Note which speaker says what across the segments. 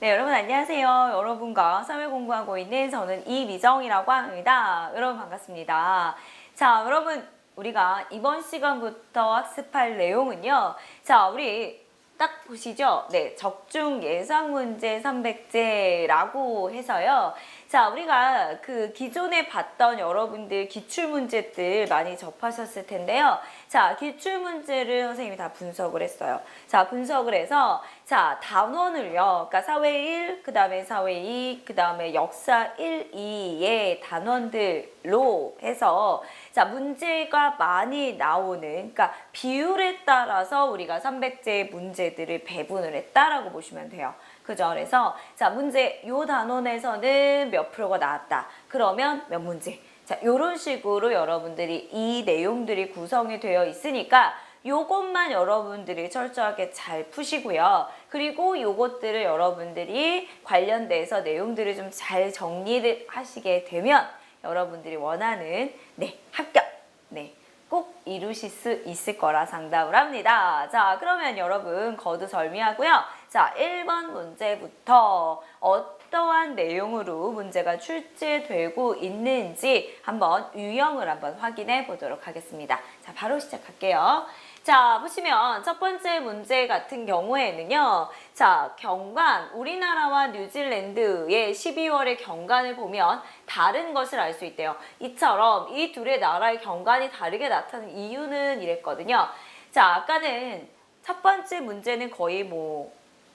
Speaker 1: 네, 여러분 안녕하세요. 여러분과 사회 공부하고 있는 저는 이미정이라고 합니다. 여러분 반갑습니다. 자, 여러분 우리가 이번 시간부터 학습할 내용은요. 자, 우리 딱 보시죠. 네, 적중 예상 문제 300제라고 해서요. 자, 우리가 그 기존에 봤던 여러분들 기출 문제들 많이 접하셨을 텐데요. 자, 기출 문제를 선생님이 다 분석을 했어요. 자, 분석을 해서 자, 단원을요. 그러니까 사회 1, 그다음에 사회 2, 그다음에 역사 1, 2의 단원들로 해서 자, 문제가 많이 나오는 그러니까 비율에 따라서 우리가 300제 문제들을 배분을 했다라고 보시면 돼요. 그죠? 그래서 자, 문제 요 단원에서는 몇 프로가 나왔다. 그러면 몇 문제. 자, 요런 식으로 여러분들이 이 내용들이 구성이 되어 있으니까 요것만 여러분들이 철저하게 잘 푸시고요. 그리고 요것들을 여러분들이 관련돼서 내용들을 좀 잘 정리를 하시게 되면 여러분들이 원하는 네, 합격. 네. 꼭 이루실 수 있을 거라 상담을 합니다. 자, 그러면 여러분 거두절미하고요. 자, 1번 문제부터 어떠한 내용으로 문제가 출제되고 있는지 한번 유형을 한번 확인해 보도록 하겠습니다. 자, 바로 시작할게요. 자, 보시면 첫 번째 문제 같은 경우에는요. 자, 경관, 우리나라와 뉴질랜드의 12월의 경관을 보면 다른 것을 알 수 있대요. 이처럼 이 둘의 나라의 경관이 다르게 나타나는 이유는 이랬거든요. 자, 아까는 첫 번째 문제는 거의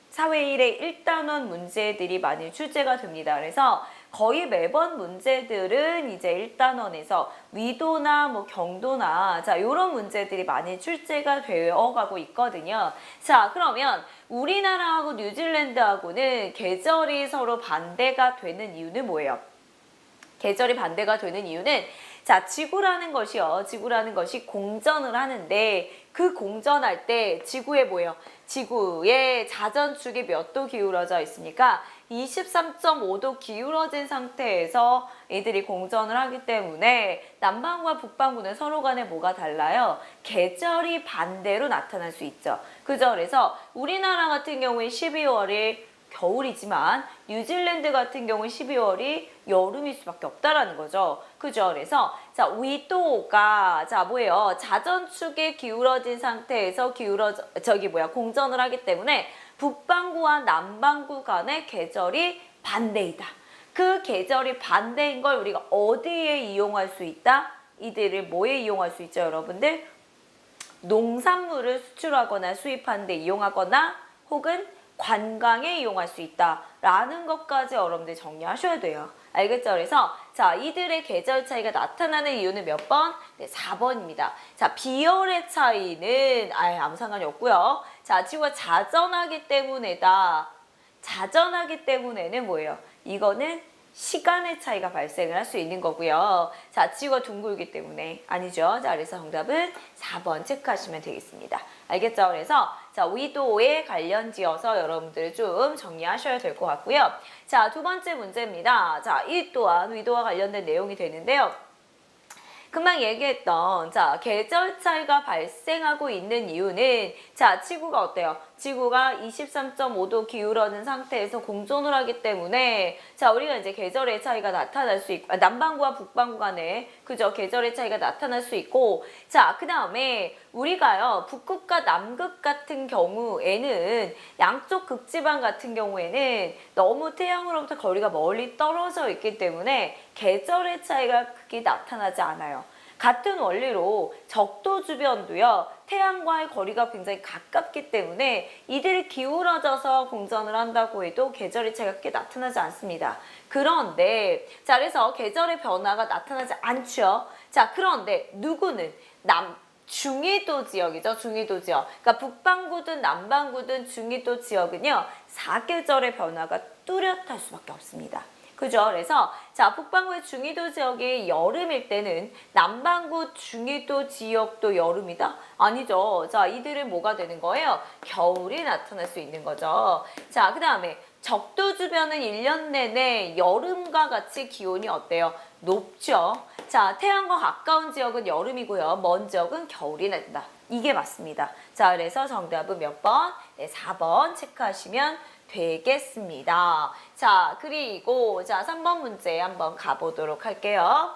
Speaker 1: 사회 1의 1단원 문제들이 많이 출제가 됩니다. 그래서 거의 매번 문제들은 이제 1단원에서 위도나 경도나 자, 요런 문제들이 많이 출제가 되어 가고 있거든요. 자, 그러면 우리나라하고 뉴질랜드하고는 계절이 서로 반대가 되는 이유는 뭐예요? 계절이 반대가 되는 이유는 자, 지구라는 것이 공전을 하는데 그 공전할 때 지구에 뭐예요? 지구의 자전축이 몇 도 기울어져 있으니까 23.5도 기울어진 상태에서 애들이 공전을 하기 때문에 남반구와 북반구는 서로 간에 뭐가 달라요? 계절이 반대로 나타날 수 있죠. 그죠? 그래서 우리나라 같은 경우에 12월이 겨울이지만 뉴질랜드 같은 경우는 12월이 여름일 수밖에 없다라는 거죠. 그죠? 그래서 자, 위도가 자, 뭐예요? 자전축에 기울어진 상태에서 공전을 하기 때문에 북반구와 남반구 간의 계절이 반대이다. 그 계절이 반대인 걸 우리가 어디에 이용할 수 있다? 이들을 뭐에 이용할 수 있죠, 여러분들? 농산물을 수출하거나 수입하는 데 이용하거나 혹은 관광에 이용할 수 있다라는 것까지 여러분들 정리하셔야 돼요. 알겠죠? 그래서 자, 이들의 계절 차이가 나타나는 이유는 몇 번? 네, 4번입니다. 자, 비열의 차이는 아무 상관이 없고요. 자, 지구가 자전하기 때문에다. 자전하기 때문에는 뭐예요? 이거는 시간의 차이가 발생을 할 수 있는 거고요. 자, 지구가 둥글기 때문에 아니죠. 자, 그래서 정답은 4번 체크하시면 되겠습니다. 알겠죠? 그래서 자, 위도에 관련 지어서 여러분들 좀 정리하셔야 될 것 같고요. 자, 두 번째 문제입니다. 자, 이 또한 위도와 관련된 내용이 되는데요. 금방 얘기했던 자, 계절 차이가 발생하고 있는 이유는 자, 지구가 어때요? 지구가 23.5도 기울어진 상태에서 공전을 하기 때문에 자, 우리가 이제 계절의 차이가 나타날 수 있고 남반구와 북반구 간에 그죠? 계절의 차이가 나타날 수 있고 자, 그다음에 우리가요. 북극과 남극 같은 경우에는 양쪽 극지방 같은 경우에는 너무 태양으로부터 거리가 멀리 떨어져 있기 때문에 계절의 차이가 크게 나타나지 않아요. 같은 원리로 적도 주변도요. 태양과의 거리가 굉장히 가깝기 때문에 이들이 기울어져서 공전을 한다고 해도 계절의 차이가 크게 나타나지 않습니다. 그런데 자, 그래서 계절의 변화가 나타나지 않죠. 자, 그런데 누구는 중위도 지역이죠. 중위도 지역. 그러니까 북반구든 남반구든 중위도 지역은요. 사계절의 변화가 뚜렷할 수밖에 없습니다. 그죠? 그래서 자, 북반구의 중위도 지역이 여름일 때는 남반구 중위도 지역도 여름이다? 아니죠. 자, 이들은 뭐가 되는 거예요? 겨울이 나타날 수 있는 거죠. 자, 그 다음에 적도 주변은 1년 내내 여름과 같이 기온이 어때요? 높죠. 자, 태양과 가까운 지역은 여름이고요. 먼 지역은 겨울이 난다. 이게 맞습니다. 자, 그래서 정답은 몇 번? 네, 4번 체크하시면 되겠습니다. 자, 그리고 자, 3번 문제 한번 가보도록 할게요.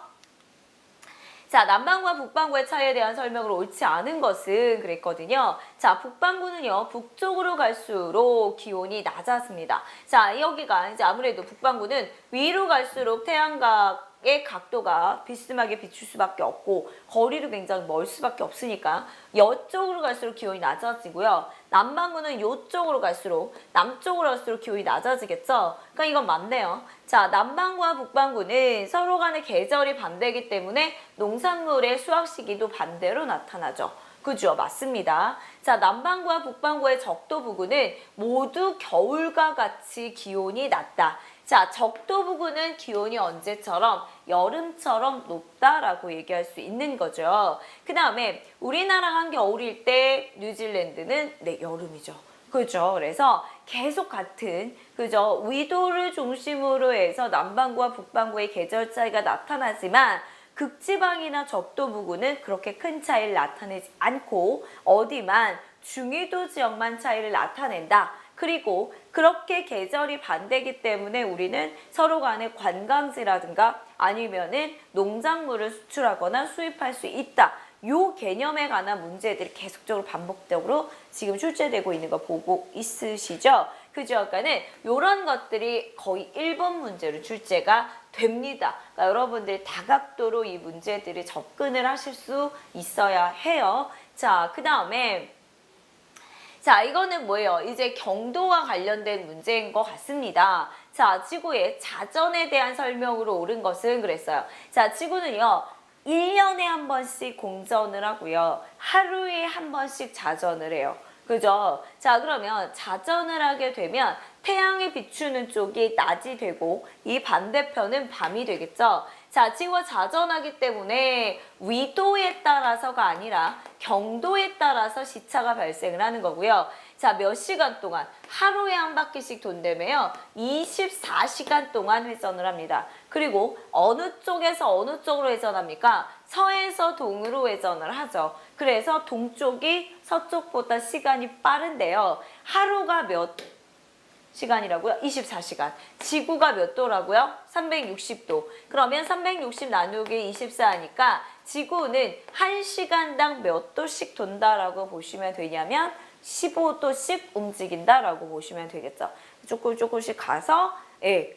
Speaker 1: 자, 남반구와 북반구의 차이에 대한 설명으로 옳지 않은 것은 그랬거든요. 자, 북반구는요, 북쪽으로 갈수록 기온이 낮아집니다. 자, 여기가 이제 아무래도 북반구는 위로 갈수록 태양각의 각도가 비스듬하게 비출 수밖에 없고 거리도 굉장히 멀 수밖에 없으니까 이쪽으로 갈수록 기온이 낮아지고요. 남반구는 이쪽으로 갈수록 남쪽으로 갈수록 기온이 낮아지겠죠. 그러니까 이건 맞네요. 자, 남반구와 북반구는 서로 간의 계절이 반대이기 때문에 농산물의 수확 시기도 반대로 나타나죠. 그죠? 맞습니다. 자, 남반구와 북반구의 적도 부근은 모두 겨울과 같이 기온이 낮다. 자, 적도 부근은 기온이 언제처럼 여름처럼 높다라고 얘기할 수 있는 거죠. 그 다음에 우리나라가 한겨울일 때 뉴질랜드는 네, 여름이죠. 그죠? 그래서 계속 같은 그죠? 위도를 중심으로 해서 남반구와 북반구의 계절 차이가 나타나지만 극지방이나 적도 부근은 그렇게 큰 차이를 나타내지 않고 어디만 중위도 지역만 차이를 나타낸다. 그리고 그렇게 계절이 반대이기 때문에 우리는 서로 간의 관광지라든가 아니면은 농작물을 수출하거나 수입할 수 있다. 요 개념에 관한 문제들이 계속적으로 반복적으로 지금 출제되고 있는 거 보고 있으시죠? 그죠? 그러니까는 이런 것들이 거의 1번 문제로 출제가 됩니다. 그러니까 여러분들 다각도로 이 문제들을 접근을 하실 수 있어야 해요. 자, 그 다음에 자, 이거는 뭐예요? 이제 경도와 관련된 문제인 것 같습니다. 자, 지구의 자전에 대한 설명으로 옳은 것은 그랬어요. 자, 지구는요, 1년에 한 번씩 공전을 하고요. 하루에 한 번씩 자전을 해요. 그죠? 자, 그러면 자전을 하게 되면 태양이 비추는 쪽이 낮이 되고 이 반대편은 밤이 되겠죠? 자, 지구가 자전하기 때문에 위도에 따라서가 아니라 경도에 따라서 시차가 발생을 하는 거고요. 자, 몇 시간 동안 하루에 한 바퀴씩 돈다며요. 24시간 동안 회전을 합니다. 그리고 어느 쪽에서 어느 쪽으로 회전합니까? 서에서 동으로 회전을 하죠. 그래서 동쪽이 서쪽보다 시간이 빠른데요. 하루가 몇 시간이라고요? 24시간. 지구가 몇 도라고요? 360도. 그러면 360 나누기 24 하니까 지구는 1시간당 몇 도씩 돈다라고 보시면 되냐면 15도씩 움직인다라고 보시면 되겠죠. 조금씩 가서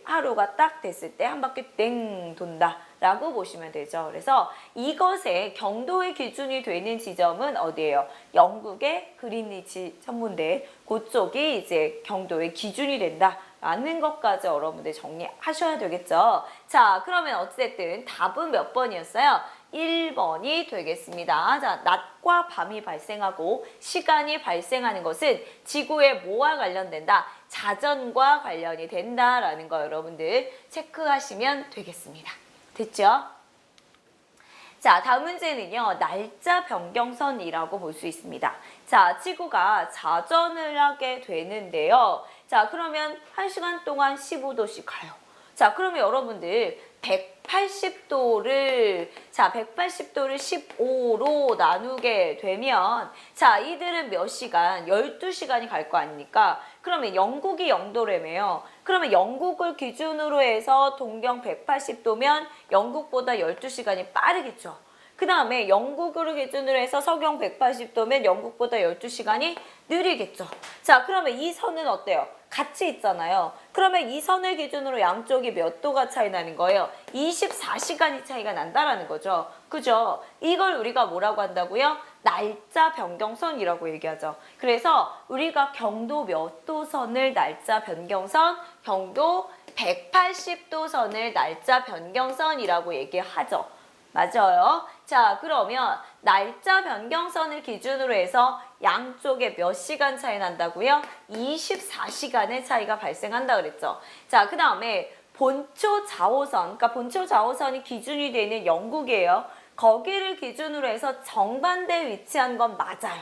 Speaker 1: 하루가 딱 됐을 때 한 바퀴 땡 돈다라고 보시면 되죠. 그래서 이것의 경도의 기준이 되는 지점은 어디예요? 영국의 그린위치 천문대 그쪽이 이제 경도의 기준이 된다라는 것까지 여러분들 정리하셔야 되겠죠. 자, 그러면 어쨌든 답은 몇 번이었어요? 1번이 되겠습니다. 자, 낮과 밤이 발생하고 시간이 발생하는 것은 지구에 뭐와 관련된다? 자전과 관련이 된다라는 거 여러분들 체크하시면 되겠습니다. 됐죠? 자, 다음 문제는요. 날짜 변경선이라고 볼 수 있습니다. 자, 지구가 자전을 하게 되는데요. 자, 그러면 1시간 동안 15도씩 가요. 자, 그러면 여러분들 180도를 15로 나누게 되면 자, 이들은 몇 시간? 12시간이 갈 거 아닙니까? 그러면 영국이 0도라며요. 그러면 영국을 기준으로 해서 동경 180도면 영국보다 12시간이 빠르겠죠. 그 다음에 영국으로 기준으로 해서 서경 180도면 영국보다 12시간이 느리겠죠. 자, 그러면 이 선은 어때요? 같이 있잖아요. 그러면 이 선을 기준으로 양쪽이 몇 도가 차이 나는 거예요? 24시간이 차이가 난다라는 거죠. 그죠? 이걸 우리가 뭐라고 한다고요? 날짜 변경선이라고 얘기하죠. 그래서 우리가 경도 몇 도선을 날짜 변경선, 경도 180도선을 날짜 변경선이라고 얘기하죠. 맞아요. 자, 그러면 날짜 변경선을 기준으로 해서 양쪽에 몇 시간 차이 난다고요? 24시간의 차이가 발생한다 그랬죠. 자, 그 다음에 본초 좌호선, 그러니까 본초 좌호선이 기준이 되는 영국이에요. 거기를 기준으로 해서 정반대에 위치한 건 맞아요.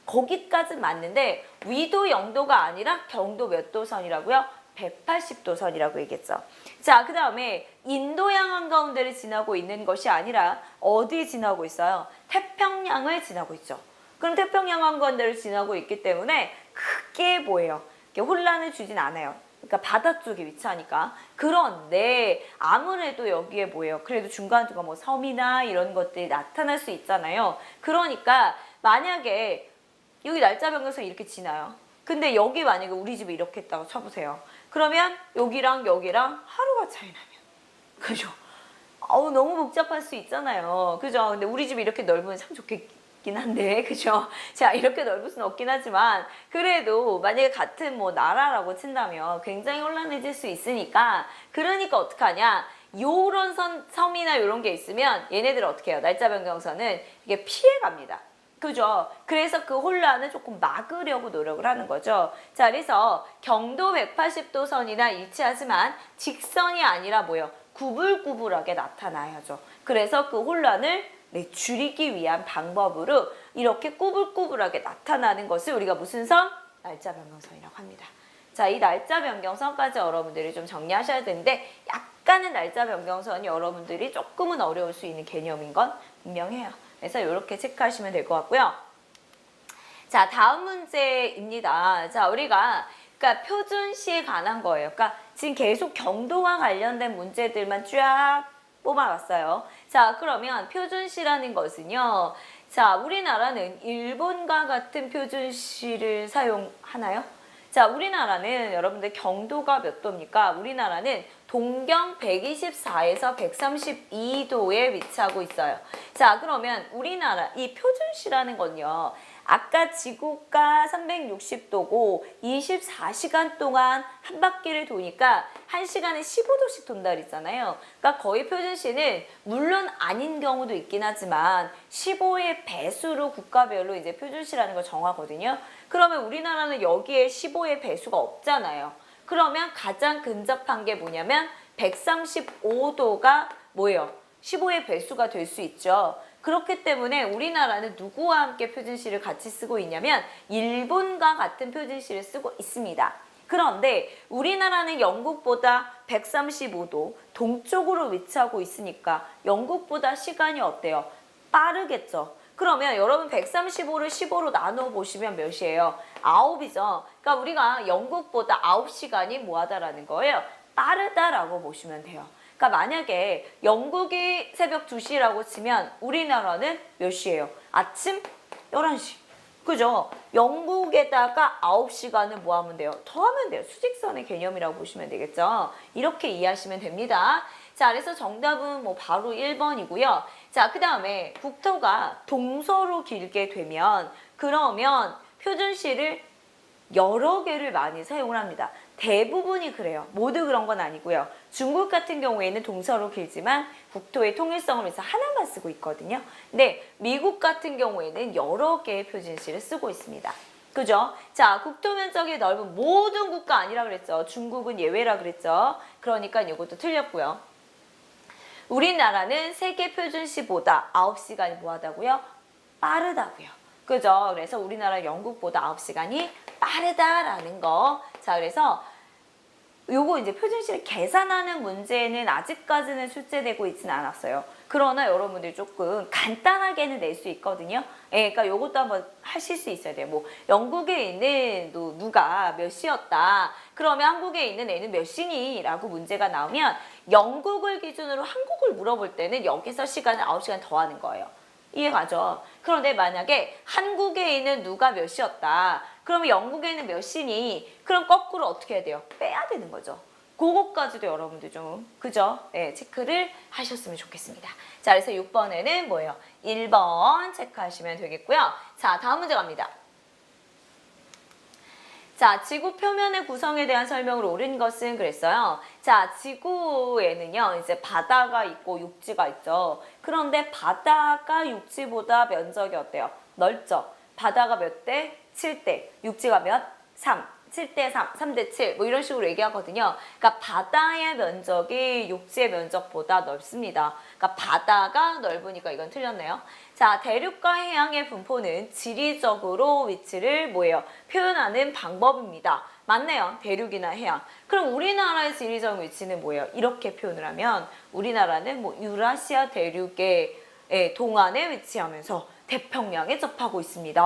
Speaker 1: 거기까지 맞는데 위도 0도가 아니라 경도 몇 도선이라고요? 180도선이라고 얘기했죠. 자, 그 다음에 인도양 한가운데를 지나고 있는 것이 아니라 어디 지나고 있어요? 태평양을 지나고 있죠. 그럼 태평양 한가운데를 지나고 있기 때문에 크게 뭐예요? 이렇게 혼란을 주진 않아요. 그러니까 바다 쪽에 위치하니까. 그런데 아무래도 여기에 뭐예요? 그래도 중간중간 뭐 섬이나 이런 것들이 나타날 수 있잖아요. 그러니까 만약에 여기 날짜 변경선이 이렇게 지나요. 근데 여기 만약에 우리 집에 이렇게 했다고 쳐보세요. 그러면 여기랑 여기랑 하루가 차이 나면. 그죠? 너무 복잡할 수 있잖아요. 그죠? 근데 우리 집이 이렇게 넓으면 참 좋겠긴 한데, 그죠? 자, 이렇게 넓을 수는 없긴 하지만, 그래도 만약에 같은 뭐 나라라고 친다면 굉장히 혼란해질 수 있으니까, 그러니까 어떡하냐? 요런 섬이나 요런 게 있으면 얘네들 어떻게 해요? 날짜 변경선은 이게 피해갑니다. 그죠? 그래서 그 혼란을 조금 막으려고 노력을 하는 거죠. 자, 그래서 경도 180도 선이나 일치하지만 직선이 아니라 뭐예요? 구불구불하게 나타나야죠. 그래서 그 혼란을 줄이기 위한 방법으로 이렇게 꾸불꾸불하게 나타나는 것을 우리가 무슨 선? 날짜 변경선이라고 합니다. 자, 이 날짜 변경선까지 여러분들이 좀 정리하셔야 되는데 약간은 날짜 변경선이 여러분들이 조금은 어려울 수 있는 개념인 건 분명해요. 그래서 이렇게 체크하시면 될 것 같고요. 자, 다음 문제입니다. 자, 우리가 그러니까 표준시에 관한 거예요. 그러니까 지금 계속 경도와 관련된 문제들만 쫙 뽑아왔어요. 자, 그러면 표준시라는 것은요. 자, 우리나라는 일본과 같은 표준시를 사용하나요? 자, 우리나라는 여러분들 경도가 몇 도입니까? 우리나라는 동경 124에서 132도에 위치하고 있어요. 자, 그러면 우리나라 이 표준시라는 건요. 아까 지구가 360도고 24시간 동안 한 바퀴를 도니까 1시간에 15도씩 돈다 그랬잖아요. 그러니까 거의 표준시는 물론 아닌 경우도 있긴 하지만 15의 배수로 국가별로 이제 표준시라는 걸 정하거든요. 그러면 우리나라는 여기에 15의 배수가 없잖아요. 그러면 가장 근접한 게 뭐냐면 135도가 뭐예요? 15의 배수가 될 수 있죠. 그렇기 때문에 우리나라는 누구와 함께 표준시를 같이 쓰고 있냐면 일본과 같은 표준시를 쓰고 있습니다. 그런데 우리나라는 영국보다 135도 동쪽으로 위치하고 있으니까 영국보다 시간이 어때요? 빠르겠죠. 그러면 여러분 135를 15로 나눠 보시면 몇이에요? 9이죠. 그러니까 우리가 영국보다 9시간이 뭐하다라는 거예요? 빠르다라고 보시면 돼요. 그러니까 만약에 영국이 새벽 2시라고 치면 우리나라는 몇 시예요? 아침 11시. 그죠? 영국에다가 9시간을 뭐 하면 돼요? 더하면 돼요. 수직선의 개념이라고 보시면 되겠죠? 이렇게 이해하시면 됩니다. 자, 그래서 정답은 뭐 바로 1번이고요. 자, 그 다음에 국토가 동서로 길게 되면 그러면 표준시를 여러 개를 많이 사용을 합니다. 대부분이 그래요. 모두 그런 건 아니고요. 중국 같은 경우에는 동서로 길지만 국토의 통일성을 위해서 하나만 쓰고 있거든요. 근데 미국 같은 경우에는 여러 개의 표준시를 쓰고 있습니다. 그죠? 자, 국토 면적이 넓은 모든 국가 아니라 그랬죠. 중국은 예외라 그랬죠. 그러니까 이것도 틀렸고요. 우리나라는 세계 표준시보다 9시간이 뭐하다고요? 빠르다고요. 그죠? 그래서 우리나라 영국보다 9시간이 빠르다라는 거. 자, 그래서 요거 이제 표준시를 계산하는 문제는 아직까지는 출제되고 있지는 않았어요. 그러나 여러분들이 조금 간단하게는 낼 수 있거든요. 예, 그러니까 요것도 한번 하실 수 있어야 돼요. 뭐 영국에 있는 누가 몇 시였다. 그러면 한국에 있는 애는 몇 시니? 라고 문제가 나오면 영국을 기준으로 한국을 물어볼 때는 여기서 시간을 9시간 더 하는 거예요. 이해가죠? 그런데 만약에 한국에 있는 누가 몇 시였다. 그러면 영국에 있는 몇 시니? 그럼 거꾸로 어떻게 해야 돼요? 빼야 되는 거죠. 그거까지도 여러분들 좀 그죠? 네, 체크를 하셨으면 좋겠습니다. 자, 그래서 6번에는 뭐예요? 1번 체크하시면 되겠고요. 자, 다음 문제 갑니다. 자, 지구 표면의 구성에 대한 설명을 옳은 것은 그랬어요. 자, 지구에는요, 이제 바다가 있고 육지가 있죠. 그런데 바다가 육지보다 면적이 어때요? 넓죠? 바다가 몇 대? 7대. 육지가 몇? 3. 7대 3, 3대 7, 뭐 이런 식으로 얘기하거든요. 그러니까 바다의 면적이 육지의 면적보다 넓습니다. 그러니까 바다가 넓으니까 이건 틀렸네요. 자, 대륙과 해양의 분포는 지리적으로 위치를 뭐예요? 표현하는 방법입니다. 맞네요. 대륙이나 해양. 그럼 우리나라의 지리적 위치는 뭐예요? 이렇게 표현을 하면 우리나라는 뭐 유라시아 대륙의 동안에 위치하면서 태평양에 접하고 있습니다.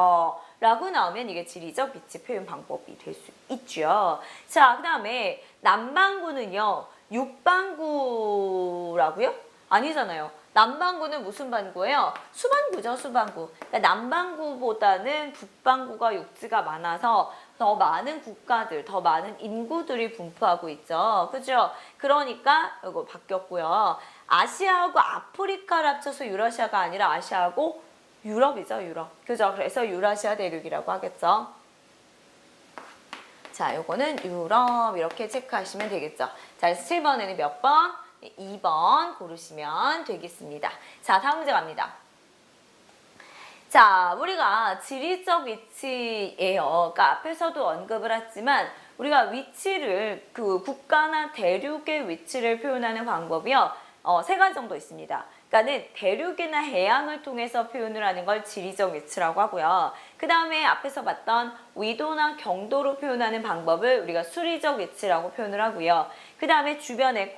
Speaker 1: 라고 나오면 이게 지리적 위치 표현 방법이 될 수 있죠. 자, 그 다음에 남반구는요. 육반구라고요? 아니잖아요. 남반구는 무슨 반구예요? 수반구죠, 수반구. 그러니까 남반구보다는 북반구가 육지가 많아서 더 많은 국가들, 더 많은 인구들이 분포하고 있죠. 그죠? 그러니까 이거 바뀌었고요. 아시아하고 아프리카를 합쳐서 유라시아가 아니라 아시아하고 유럽이죠, 유럽. 그죠? 그래서 유라시아 대륙이라고 하겠죠. 자, 요거는 유럽 이렇게 체크하시면 되겠죠. 자, 그래서 7번에는 몇 번? 2번 고르시면 되겠습니다. 자, 다음 문제 갑니다. 자, 우리가 지리적 위치예요. 그러니까 앞에서도 언급을 했지만 우리가 위치를 그 국가나 대륙의 위치를 표현하는 방법이요. 세 가지 정도 있습니다. 그러니까는 대륙이나 해양을 통해서 표현을 하는 걸 지리적 위치라고 하고요. 그 다음에 앞에서 봤던 위도나 경도로 표현하는 방법을 우리가 수리적 위치라고 표현을 하고요. 그 다음에 주변의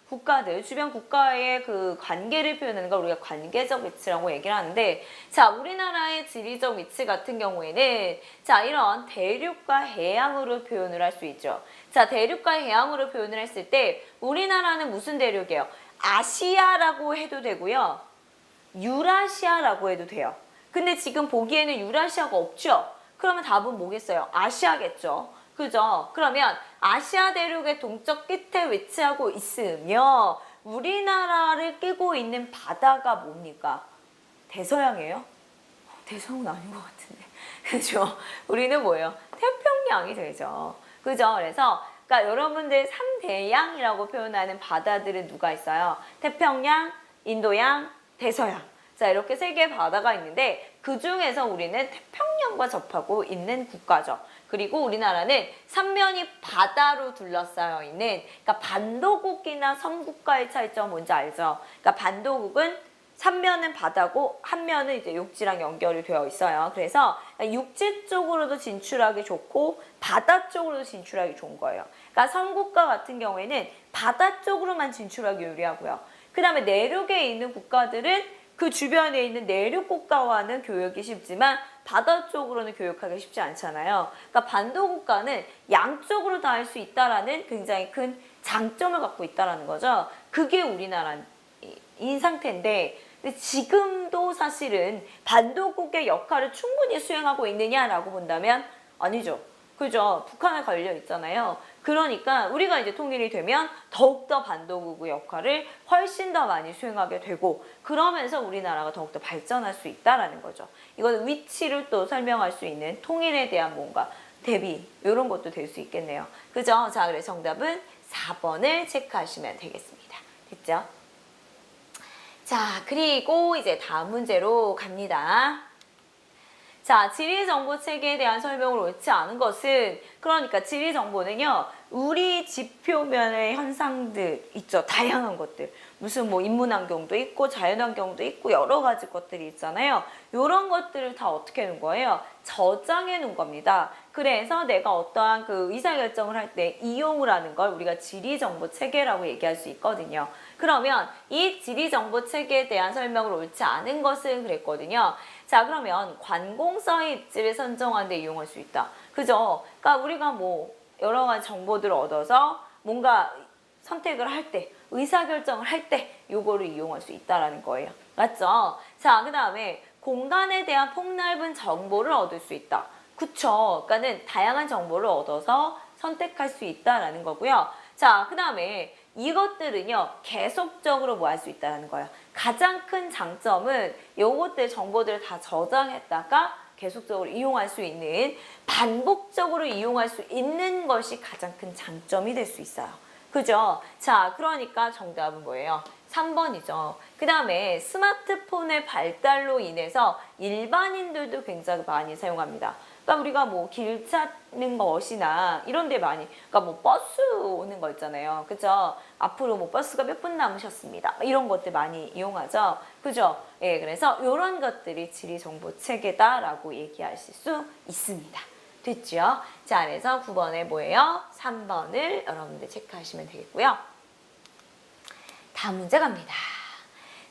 Speaker 1: 국가들, 주변 국가의 그 관계를 표현하는 걸 우리가 관계적 위치라고 얘기를 하는데, 자, 우리나라의 지리적 위치 같은 경우에는 자, 이런 대륙과 해양으로 표현을 할 수 있죠. 자, 대륙과 해양으로 표현을 했을 때 우리나라는 무슨 대륙이에요? 아시아라고 해도 되고요. 유라시아라고 해도 돼요. 근데 지금 보기에는 유라시아가 없죠? 그러면 답은 뭐겠어요? 아시아겠죠? 그죠? 그러면 아시아 대륙의 동쪽 끝에 위치하고 있으며 우리나라를 끼고 있는 바다가 뭡니까? 대서양이에요? 대서양은 아닌 것 같은데. 그죠? 우리는 뭐예요? 태평양이 되죠. 그죠? 그래서 그러니까 여러분들 3대양이라고 표현하는 바다들은 누가 있어요? 태평양, 인도양, 대서양. 자, 이렇게 세 개의 바다가 있는데 그 중에서 우리는 태평양과 접하고 있는 국가죠. 그리고 우리나라는 삼면이 바다로 둘러싸여 있는, 그러니까 반도국이나 섬국가의 차이점 뭔지 알죠? 그러니까 반도국은 삼면은 바다고 한 면은 이제 육지랑 연결이 되어 있어요. 그래서 육지 쪽으로도 진출하기 좋고 바다 쪽으로도 진출하기 좋은 거예요. 그러니까 섬국가 같은 경우에는 바다 쪽으로만 진출하기 유리하고요. 그 다음에 내륙에 있는 국가들은 그 주변에 있는 내륙 국가와는 교역이 쉽지만 바다 쪽으로는 교역하기 쉽지 않잖아요. 그러니까 반도 국가는 양쪽으로 다 할 수 있다라는 굉장히 큰 장점을 갖고 있다라는 거죠. 그게 우리나라인 상태인데, 근데 지금도 사실은 반도국의 역할을 충분히 수행하고 있느냐라고 본다면 아니죠. 그죠? 북한에 걸려 있잖아요. 그러니까 우리가 이제 통일이 되면 더욱더 반도국의 역할을 훨씬 더 많이 수행하게 되고 그러면서 우리나라가 더욱더 발전할 수 있다라는 거죠. 이거는 위치를 또 설명할 수 있는 통일에 대한 뭔가 대비 이런 것도 될 수 있겠네요. 그죠? 자, 그래서 정답은 4번을 체크하시면 되겠습니다. 됐죠? 자, 그리고 이제 다음 문제로 갑니다. 자, 지리정보체계에 대한 설명을 옳지 않은 것은, 그러니까 지리정보는요, 우리 지표면의 현상들 있죠. 다양한 것들. 무슨 뭐 인문환경도 있고 자연환경도 있고 여러 가지 것들이 있잖아요. 이런 것들을 다 어떻게 해놓은 거예요? 저장해 놓은 겁니다. 그래서 내가 어떠한 그 의사결정을 할 때 이용을 하는 걸 우리가 지리정보체계라고 얘기할 수 있거든요. 그러면 이 지리정보체계에 대한 설명을 옳지 않은 것은 그랬거든요. 자, 그러면 관공서의 입지를 선정하는 데 이용할 수 있다. 그죠? 그러니까 우리가 뭐 여러 가지 정보들을 얻어서 뭔가 선택을 할 때, 의사결정을 할 때 요거를 이용할 수 있다라는 거예요. 맞죠? 자, 그 다음에 공간에 대한 폭넓은 정보를 얻을 수 있다. 그쵸? 그러니까는 다양한 정보를 얻어서 선택할 수 있다라는 거고요. 자, 그 다음에 이것들은요, 계속적으로 뭐 할 수 있다는 거예요. 가장 큰 장점은 요것들 정보들을 다 저장했다가 계속적으로 이용할 수 있는, 반복적으로 이용할 수 있는 것이 가장 큰 장점이 될 수 있어요. 그죠? 자, 그러니까 정답은 뭐예요? 3번이죠. 그 다음에 스마트폰의 발달로 인해서 일반인들도 굉장히 많이 사용합니다. 그러니까 우리가 뭐 길 찾는 것이나 이런 데 많이, 그러니까 뭐 버스 오는 거 있잖아요. 그죠? 앞으로 뭐 버스가 몇 분 남으셨습니다. 이런 것들 많이 이용하죠. 그죠? 예, 그래서 이런 것들이 지리정보 체계다라고 얘기하실 수 있습니다. 됐죠? 자, 그래서 9번에 뭐예요? 3번을 여러분들 체크하시면 되겠고요. 다음 문제 갑니다.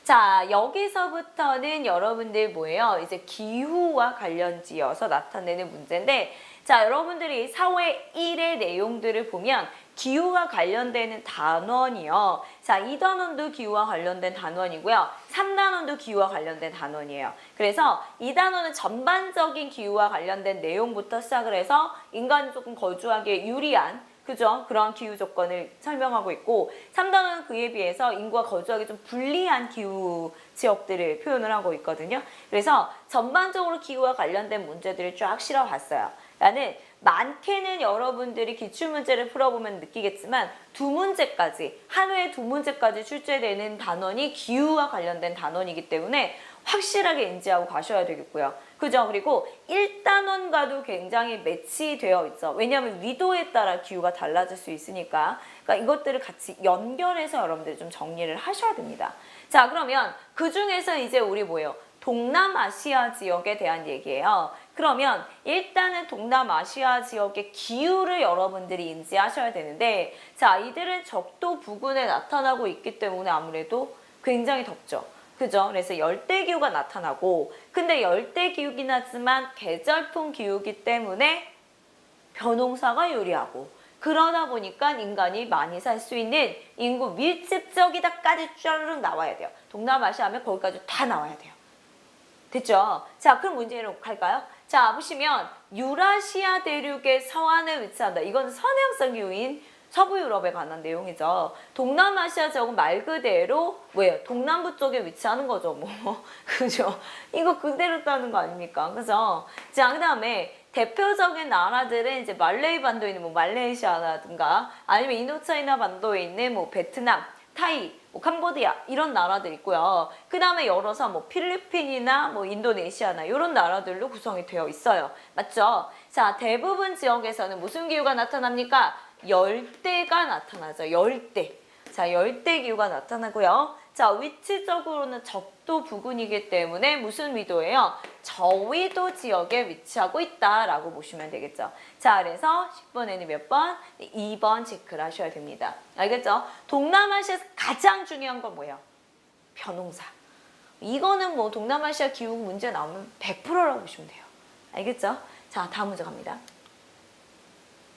Speaker 1: 자, 여기서부터는 여러분들 뭐예요? 이제 기후와 관련지어서 나타내는 문제인데, 자, 여러분들이 사회 1의 내용들을 보면 기후와 관련되는 단원이요. 자, 2단원도 기후와 관련된 단원이고요. 3단원도 기후와 관련된 단원이에요. 그래서 2단원은 전반적인 기후와 관련된 내용부터 시작을 해서 인간이 조금 거주하기에 유리한 그죠? 그런 기후 조건을 설명하고 있고 3단원은 그에 비해서 인구가 거주하기 좀 불리한 기후 지역들을 표현을 하고 있거든요. 그래서 전반적으로 기후와 관련된 문제들을 쫙 실어봤어요. 나는 많게는 여러분들이 기출문제를 풀어보면 느끼겠지만 두 문제까지, 한 회에 두 문제까지 출제되는 단원이 기후와 관련된 단원이기 때문에 확실하게 인지하고 가셔야 되겠고요. 그죠? 그리고 1단원과도 굉장히 매치되어 있어. 왜냐하면 위도에 따라 기후가 달라질 수 있으니까. 그러니까 이것들을 같이 연결해서 여러분들이 좀 정리를 하셔야 됩니다. 자, 그러면 그 중에서 이제 우리 뭐예요? 동남아시아 지역에 대한 얘기예요. 그러면 일단은 동남아시아 지역의 기후를 여러분들이 인지하셔야 되는데 자, 이들은 적도 부근에 나타나고 있기 때문에 아무래도 굉장히 덥죠. 그죠? 그래서 열대기후가 나타나고 근데 열대기후긴 하지만 계절풍 기후이기 때문에 벼농사가 유리하고 그러다 보니까 인간이 많이 살 수 있는 인구 밀집적이다까지 쭈르륵 나와야 돼요. 동남아시아 하면 거기까지 다 나와야 돼요. 됐죠? 자, 그럼 문제로 갈까요? 자, 보시면 유라시아 대륙의 서안에 위치한다. 이건 서해양성 기후인 서부 유럽에 관한 내용이죠. 동남아시아 지역은 말 그대로 뭐예요? 동남부 쪽에 위치하는 거죠, 뭐. 그죠? 이거 그대로 따는 거 아닙니까? 그죠? 자, 그다음에 대표적인 나라들은 이제 말레이 반도에 있는 뭐 말레이시아라든가 아니면 인도차이나 반도에 있는 뭐 베트남, 타이, 뭐 캄보디아 이런 나라들 있고요. 그 다음에 열어서 뭐 필리핀이나 뭐 인도네시아나 이런 나라들로 구성이 되어 있어요. 맞죠? 자, 대부분 지역에서는 무슨 기후가 나타납니까? 열대가 나타나죠. 열대. 자, 열대 기후가 나타나고요. 자, 위치적으로는 적도 부근이기 때문에 무슨 위도예요? 저위도 지역에 위치하고 있다라고 보시면 되겠죠. 자, 그래서 10번에는 몇 번? 2번 체크를 하셔야 됩니다. 알겠죠? 동남아시아에서 가장 중요한 건 뭐예요? 벼농사. 이거는 뭐 동남아시아 기후 문제 나오면 100%라고 보시면 돼요. 알겠죠? 자, 다음 문제 갑니다.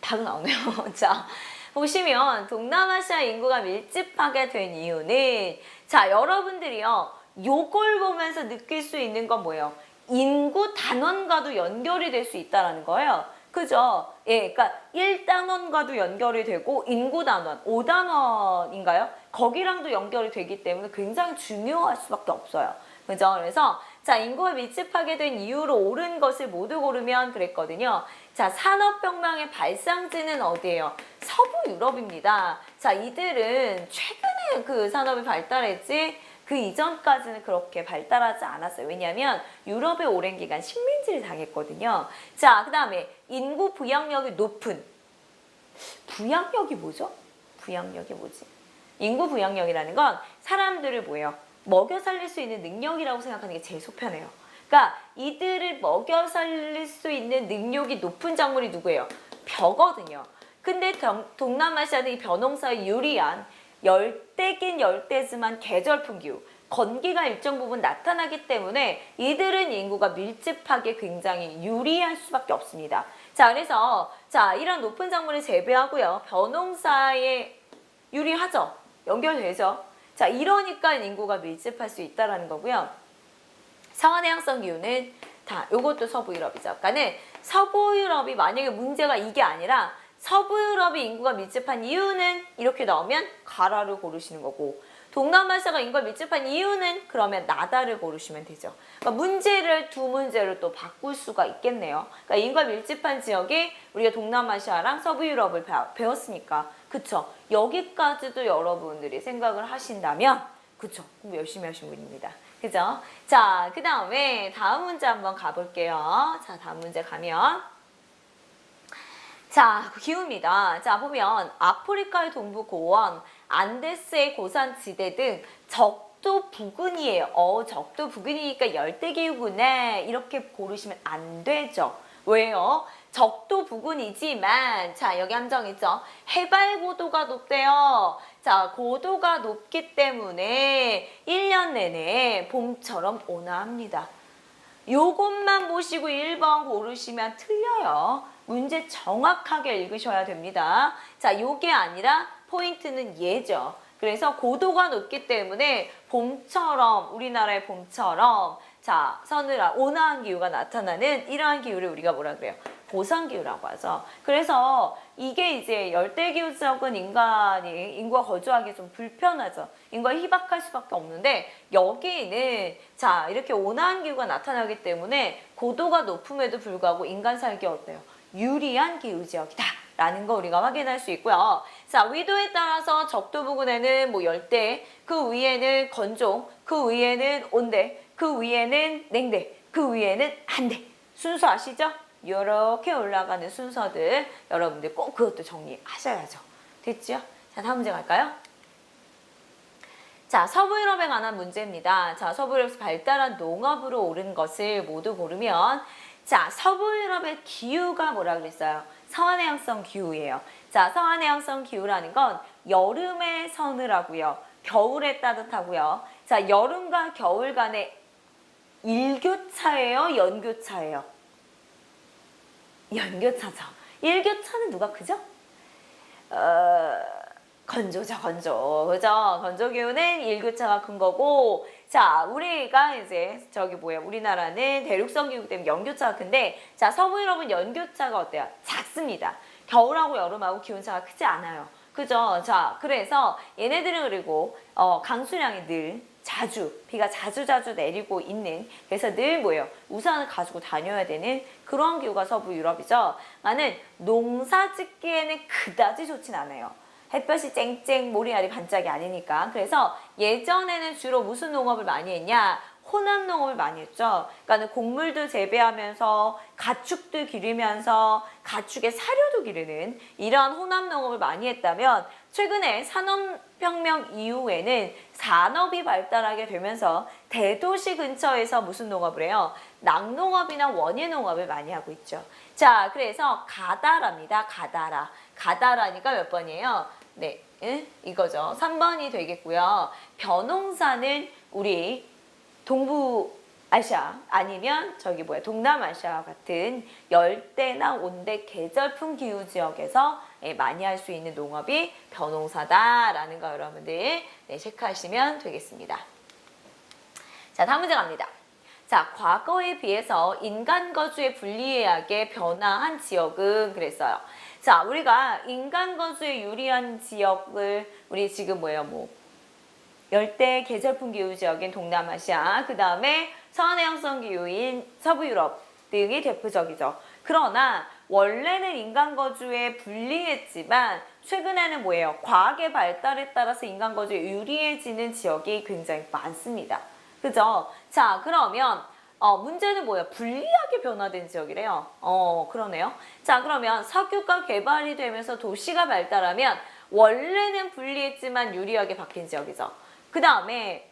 Speaker 1: 답 나오네요. 자, 보시면 동남아시아 인구가 밀집하게 된 이유는 자, 여러분들이요. 요걸 보면서 느낄 수 있는 건 뭐예요? 인구 단원과도 연결이 될 수 있다는 거예요. 그죠? 예, 그러니까 1단원과도 연결이 되고 인구 단원, 5단원인가요? 거기랑도 연결이 되기 때문에 굉장히 중요할 수밖에 없어요. 그죠? 그래서 자, 인구가 밀집하게 된 이유로 옳은 것을 모두 고르면 그랬거든요. 자, 산업혁명의 발상지는 어디예요? 서부 유럽입니다. 자, 이들은 최근에 그 산업이 발달했지 그 이전까지는 그렇게 발달하지 않았어요. 왜냐하면 유럽의 오랜 기간 식민지를 당했거든요. 자, 그 다음에 인구 부양력이 높은 부양력이 뭐죠? 부양력이 뭐지? 인구 부양력이라는 건 사람들을 뭐예요? 먹여 살릴 수 있는 능력이라고 생각하는 게 제일 속편해요. 그러니까 이들을 먹여 살릴 수 있는 능력이 높은 작물이 누구예요? 벼거든요. 근데 동남아시아는 이 벼농사에 유리한 열대긴 열대지만 계절풍 기후, 건기가 일정 부분 나타나기 때문에 이들은 인구가 밀집하게 굉장히 유리할 수밖에 없습니다. 자, 그래서 자, 이런 높은 작물을 재배하고요. 벼농사에 유리하죠. 연결되죠. 자, 이러니까 인구가 밀집할 수 있다는 거고요. 서해양성 기후는 다 요것도 서부 유럽이죠. 그러니까는 서부 유럽이 만약에 문제가 이게 아니라 서부 유럽이 인구가 밀집한 이유는 이렇게 나오면 가라를 고르시는 거고 동남아시아가 인구가 밀집한 이유는 그러면 나다를 고르시면 되죠. 그러니까 문제를 두 문제를 또 바꿀 수가 있겠네요. 그러니까 인구가 밀집한 지역이 우리가 동남아시아랑 서부 유럽을 배웠으니까 그쵸? 여기까지도 여러분들이 생각을 하신다면 그쵸? 공부 열심히 하신 분입니다. 그죠? 자, 그 다음에 다음 문제 한번 가볼게요. 자, 다음 문제 가면 자, 기후입니다. 자, 보면 아프리카의 동부 고원, 안데스의 고산지대 등 적도 부근이에요. 적도 부근이니까 열대기후구나 이렇게 고르시면 안 되죠. 왜요? 적도 부근이지만 자 여기 함정 있죠. 해발 고도가 높대요. 자 고도가 높기 때문에 1년 내내 봄처럼 온화합니다. 요것만 보시고 1번 고르시면 틀려요. 문제 정확하게 읽으셔야 됩니다. 자 요게 아니라 포인트는 얘죠. 그래서 고도가 높기 때문에 봄처럼 우리나라의 봄처럼 자 서늘한 온화한 기후가 나타나는 이러한 기후를 우리가 뭐라 그래요? 보선기후라고 하죠. 그래서 이게 이제 열대기후 지역은 인구가 거주하기 좀 불편하죠. 인구가 희박할 수밖에 없는데 여기는 자 이렇게 온화한 기후가 나타나기 때문에 고도가 높음에도 불구하고 인간 살기 어때요? 유리한 기후 지역이다. 라는 거 우리가 확인할 수 있고요. 자, 위도에 따라서 적도 부근에는 뭐 열대, 그 위에는 건조, 그 위에는 온대, 그 위에는 냉대, 그 위에는 한대. 순서 아시죠? 이렇게 올라가는 순서들 여러분들 꼭 그것도 정리하셔야죠. 됐죠? 자, 다음 문제 갈까요? 자, 서부 유럽에 관한 문제입니다. 자, 서부 유럽에서 발달한 농업으로 오른 것을 모두 고르면 자, 서부 유럽의 기후가 뭐라 그랬어요? 서한해양성 기후예요. 자, 서한해양성 기후라는 건 여름에 서늘하고요. 겨울에 따뜻하고요. 자, 여름과 겨울 간의 일교차예요? 연교차예요? 연교차죠. 일교차는 누가 크죠? 건조죠, 건조. 그죠? 건조 기후는 일교차가 큰 거고, 자, 우리가 이제, 우리나라는 대륙성 기후 때문에 연교차가 큰데, 자, 서부 유럽은 연교차가 어때요? 작습니다. 겨울하고 여름하고 기온차가 크지 않아요. 그죠? 자, 그래서 얘네들은 그리고, 강수량이 비가 자주 내리고 있는, 그래서 늘 뭐예요? 우산을 가지고 다녀야 되는 그런 기후가 서부 유럽이죠. 나는 농사 짓기에는 그다지 좋진 않아요. 햇볕이 쨍쨍 모리알이 반짝이 아니니까. 그래서 예전에는 주로 무슨 농업을 많이 했냐? 혼합 농업을 많이 했죠. 그러니까 곡물도 재배하면서 가축도 기르면서 가축의 사료도 기르는 이러한 혼합 농업을 많이 했다면 최근에 산업혁명 이후에는 산업이 발달하게 되면서 대도시 근처에서 무슨 농업을 해요? 낙농업이나 원예농업을 많이 하고 있죠. 자, 그래서 가다라입니다. 가다라니까 몇 번이에요? 네, 이거죠. 3번이 되겠고요. 벼농사는 우리 동부아시아 아니면 동남아시아 같은 열대나 온대 계절풍 기후 지역에서 많이 할 수 있는 농업이 벼농사다라는 거 여러분들 체크하시면 되겠습니다. 자, 다음 문제 갑니다. 자, 과거에 비해서 인간 거주의 불리하게 변화한 지역은 그랬어요. 자, 우리가 인간 거주에 유리한 지역을 우리 지금 열대 계절풍 기후 지역인 동남아시아, 그 다음에 서한해양성 기후인 서부 유럽 등이 대표적이죠. 그러나 원래는 인간 거주에 불리했지만 최근에는 과학의 발달에 따라서 인간 거주에 유리해지는 지역이 굉장히 많습니다. 그죠? 자, 그러면 문제는 불리하게 변화된 지역이래요. 그러네요. 자, 그러면 석유가 개발이 되면서 도시가 발달하면 원래는 불리했지만 유리하게 바뀐 지역이죠. 그 다음에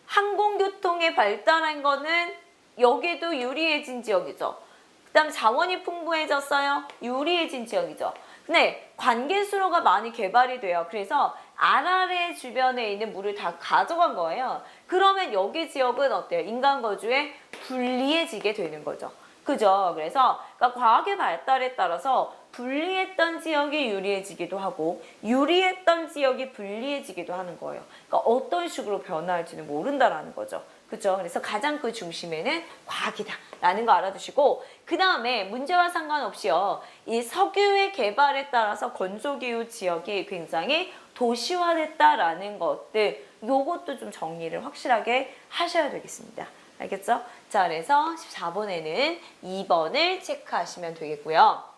Speaker 1: 항공교통이 발달한 거는 여기도 유리해진 지역이죠. 그 다음 자원이 풍부해졌어요. 유리해진 지역이죠. 근데 관계수로가 많이 개발이 돼요. 그래서 아라레 주변에 있는 물을 다 가져간 거예요. 그러면 여기 지역은 어때요? 인간 거주에 불리해지게 되는 거죠. 그죠? 그래서 과학의 발달에 따라서 불리했던 지역이 유리해지기도 하고 유리했던 지역이 불리해지기도 하는 거예요. 그러니까 어떤 식으로 변화할지는 모른다라는 거죠. 그죠? 그래서 가장 그 중심에는 과학이다라는 거 알아두시고 그 다음에 문제와 상관없이요. 이 석유의 개발에 따라서 건조기후 지역이 굉장히 도시화됐다라는 것들 요것도 좀 정리를 확실하게 하셔야 되겠습니다. 알겠죠? 자, 그래서 14번에는 2번을 체크하시면 되겠고요.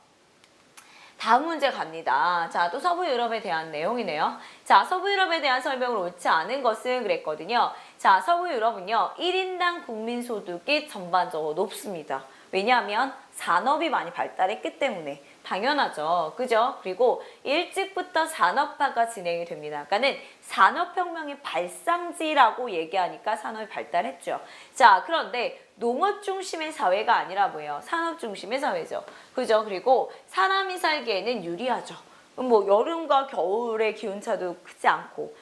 Speaker 1: 다음 문제 갑니다. 자, 또 서부 유럽에 대한 내용이네요. 자, 서부 유럽에 대한 설명을 옳지 않은 것은 그랬거든요. 자, 서부 유럽은요. 1인당 국민소득이 전반적으로 높습니다. 왜냐하면 산업이 많이 발달했기 때문에 당연하죠. 그죠? 그리고 일찍부터 산업화가 진행이 됩니다. 그러니까는 산업혁명의 발상지라고 얘기하니까 산업이 발달했죠. 자, 그런데 농업 중심의 사회가 아니라 뭐예요? 산업 중심의 사회죠. 그죠? 그리고 사람이 살기에는 유리하죠. 뭐 여름과 겨울의 기온차도 크지 않고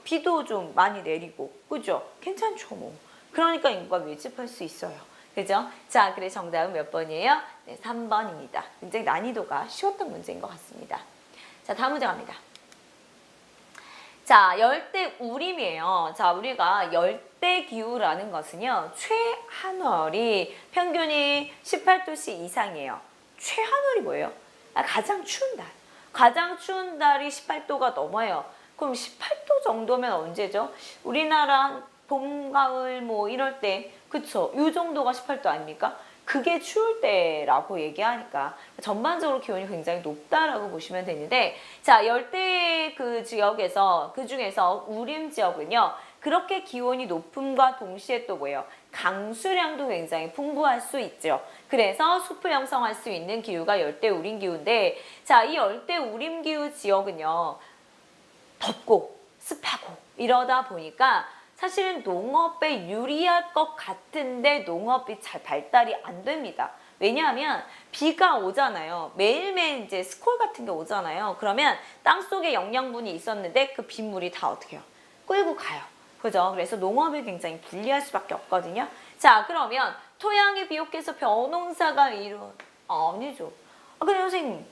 Speaker 1: 비도 좀 많이 내리고 그죠? 괜찮죠 뭐. 그러니까 인구가 밀집할 수 있어요. 그죠? 자, 그래서 정답은 몇 번이에요? 네, 3번입니다. 굉장히 난이도가 쉬웠던 문제인 것 같습니다. 자, 다음 문제 갑니다. 자, 열대 우림이에요. 자, 우리가 열대 기후라는 것은요, 최한월이 평균이 18도씨 이상이에요. 최한월이 뭐예요? 가장 추운 달. 가장 추운 달이 18도가 넘어요. 그럼 18도 정도면 언제죠? 우리나라 봄, 가을 뭐 이럴 때 그쵸? 요 정도가 18도 아닙니까? 그게 추울 때라고 얘기하니까 전반적으로 기온이 굉장히 높다라고 보시면 되는데 자, 열대 그 지역에서 그 중에서 우림 지역은요. 그렇게 기온이 높음과 동시에 또 뭐예요? 강수량도 굉장히 풍부할 수 있죠. 그래서 숲을 형성할 수 있는 기후가 열대 우림 기후인데 자, 이 열대 우림 기후 지역은요. 덥고 습하고 이러다 보니까 사실은 농업에 유리할 것 같은데 농업이 잘 발달이 안 됩니다. 왜냐하면 비가 오잖아요. 매일매일 이제 스콜 같은 게 오잖아요. 그러면 땅속에 영양분이 있었는데 그 빗물이 다 어떻게 해요? 끌고 가요. 그죠? 그래서 농업이 굉장히 불리할 수밖에 없거든요. 자, 그러면 토양이 비옥해서 벼농사가 아니죠. 근데 선생님,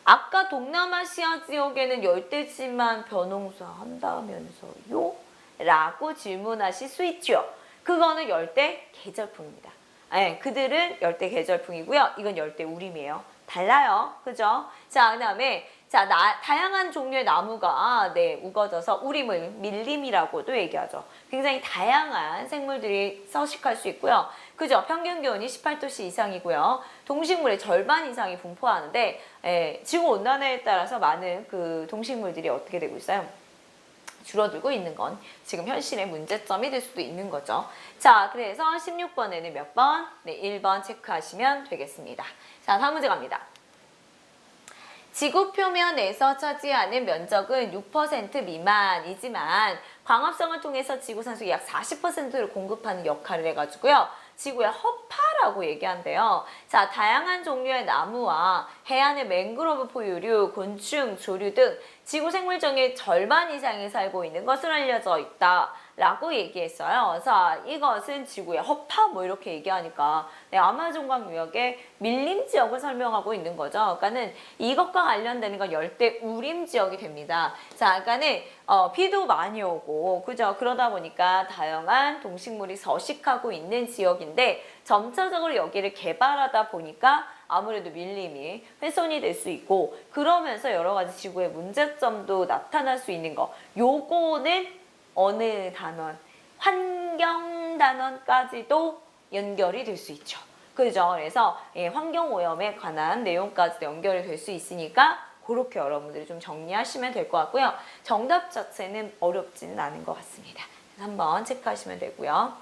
Speaker 1: 아까 동남아시아 지역에는 열대지만 벼농사 한다면서요? 라고 질문하실 수 있죠. 그거는 열대 계절풍입니다. 네, 그들은 열대 계절풍이고요. 이건 열대 우림이에요. 달라요. 그죠? 자, 그 다음에 자, 다양한 종류의 나무가 우거져서 우림을 밀림이라고도 얘기하죠. 굉장히 다양한 생물들이 서식할 수 있고요. 그죠? 평균 기온이 18도씨 이상이고요. 동식물의 절반 이상이 분포하는데 지구온난화에 따라서 많은 그 동식물들이 어떻게 되고 있어요? 줄어들고 있는 건 지금 현실의 문제점이 될 수도 있는 거죠. 자, 그래서 16번에는 몇 번? 네, 1번 체크하시면 되겠습니다. 자, 다음 문제 갑니다. 지구 표면에서 차지하는 면적은 6% 미만이지만 광합성을 통해서 지구 산소 약 40%를 공급하는 역할을 해가지고요. 지구의 허파라고 얘기한대요. 자, 다양한 종류의 나무와 해안의 맹그로브 포유류, 곤충, 조류 등 지구 생물종의 절반 이상이 살고 있는 것으로 알려져 있다라고 얘기했어요. 자, 이것은 지구의 허파 뭐 이렇게 얘기하니까 아마존강 유역의 밀림 지역을 설명하고 있는 거죠. 그러니까는 이것과 관련되는 건 열대 우림 지역이 됩니다. 자, 그러니까는 비도 많이 오고 그죠? 그러다 보니까 다양한 동식물이 서식하고 있는 지역인데 점차적으로 여기를 개발하다 보니까 아무래도 밀림이 훼손이 될 수 있고 그러면서 여러 가지 지구의 문제점도 나타날 수 있는 거. 요거는 어느 단원? 환경 단원까지도 연결이 될 수 있죠. 그죠? 그래서 환경오염에 관한 내용까지도 연결이 될 수 있으니까 그렇게 여러분들이 좀 정리하시면 될 것 같고요. 정답 자체는 어렵지는 않은 것 같습니다. 한번 체크하시면 되고요.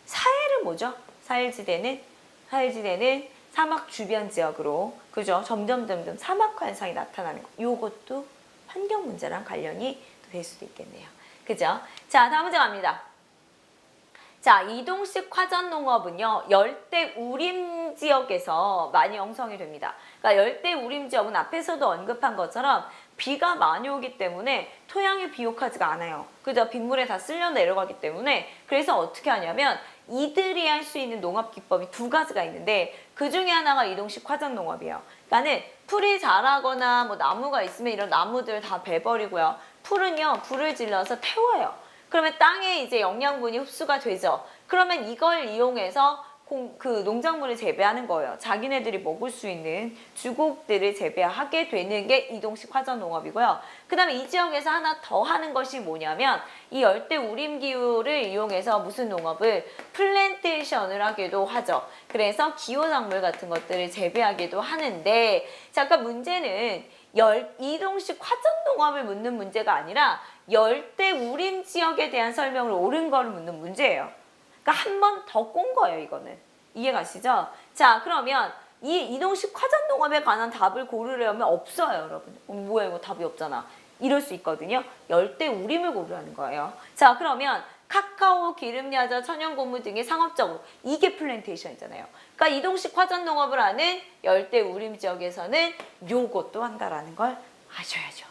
Speaker 1: 사해는 뭐죠? 사해지대는 사막 주변 지역으로 그죠? 점점 사막화 현상이 나타나는 거. 요것도 환경 문제랑 관련이 될 수도 있겠네요. 그죠? 자, 다음 문제 갑니다. 자, 이동식 화전 농업은요, 열대 우림 지역에서 많이 형성이 됩니다. 그러니까 열대 우림 지역은 앞에서도 언급한 것처럼 비가 많이 오기 때문에 토양이 비옥하지가 않아요. 그죠? 빗물에 다 쓸려 내려가기 때문에 그래서 어떻게 하냐면 이들이 할 수 있는 농업 기법이 두 가지가 있는데 그 중에 하나가 이동식 화전 농업이에요. 그러니까는 풀이 자라거나 뭐 나무가 있으면 이런 나무들 다 베버리고요. 풀은요, 불을 질러서 태워요. 그러면 땅에 이제 영양분이 흡수가 되죠. 그러면 이걸 이용해서 그 농작물을 재배하는 거예요. 자기네들이 먹을 수 있는 주곡들을 재배하게 되는 게 이동식 화전 농업이고요. 그 다음에 이 지역에서 하나 더 하는 것이 뭐냐면 이 열대 우림 기후를 이용해서 무슨 농업을 플랜테이션을 하기도 하죠. 그래서 기호작물 같은 것들을 재배하기도 하는데 잠깐 문제는 이동식 화전 농업을 묻는 문제가 아니라 열대 우림 지역에 대한 설명을 옳은 거를 묻는 문제예요. 그러니까 한 번 더 꼰 거예요, 이거는. 이해 가시죠? 자, 그러면 이 이동식 화전농업에 관한 답을 고르려면 없어요, 여러분. 뭐야, 이거 답이 없잖아. 이럴 수 있거든요. 열대 우림을 고르라는 거예요. 자, 그러면 카카오, 기름야자, 천연고무 등의 상업적으로 이게 플랜테이션이잖아요. 그러니까 이동식 화전농업을 하는 열대 우림 지역에서는 요것도 한다라는 걸 아셔야죠.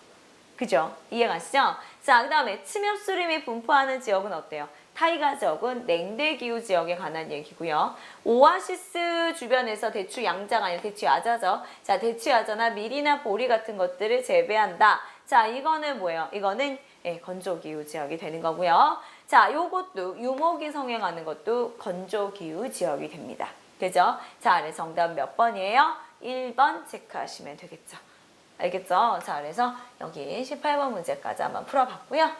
Speaker 1: 그죠? 이해가시죠? 자, 그 다음에 침엽수림이 분포하는 지역은 어때요? 타이가 지역은 냉대기후 지역에 관한 얘기고요. 오아시스 주변에서 대추 양자가 아니라 대추 야자죠. 자, 대추 야자나 밀이나 보리 같은 것들을 재배한다. 자, 이거는 뭐예요? 이거는 건조기후 지역이 되는 거고요. 자, 요것도 유목이 성행하는 것도 건조기후 지역이 됩니다. 그죠? 자, 그래서 정답 몇 번이에요? 1번 체크하시면 되겠죠. 알겠죠? 자, 그래서 여기 18번 문제까지 한번 풀어봤고요.